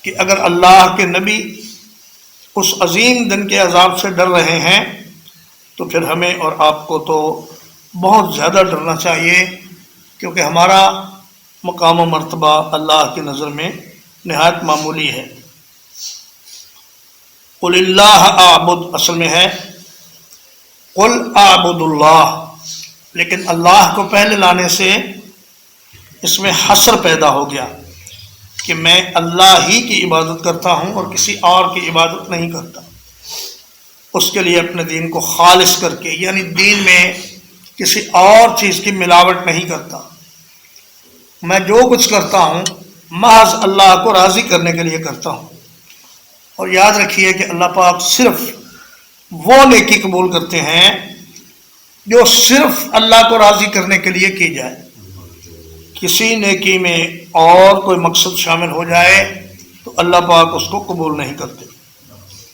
کہ اگر اللہ کے نبی اس عظیم دن کے عذاب سے ڈر رہے ہیں تو پھر ہمیں اور آپ کو تو بہت زیادہ ڈرنا چاہیے، کیونکہ ہمارا مقام و مرتبہ اللہ کی نظر میں نہایت معمولی ہے۔ قل اللہ اعبد اصل میں ہے قل اعبد اللہ، لیکن اللہ کو پہلے لانے سے اس میں حصر پیدا ہو گیا کہ میں اللہ ہی کی عبادت کرتا ہوں اور کسی اور کی عبادت نہیں کرتا۔ اس کے لیے اپنے دین کو خالص کر کے، یعنی دین میں کسی اور چیز کی ملاوٹ نہیں کرتا۔ میں جو کچھ کرتا ہوں محض اللہ کو راضی کرنے کے لیے کرتا ہوں۔ اور یاد رکھیے کہ اللہ پاک صرف وہ نیکی قبول کرتے ہیں جو صرف اللہ کو راضی کرنے کے لیے کی جائے۔ کسی نیکی میں اور کوئی مقصد شامل ہو جائے تو اللہ پاک اس کو قبول نہیں کرتے۔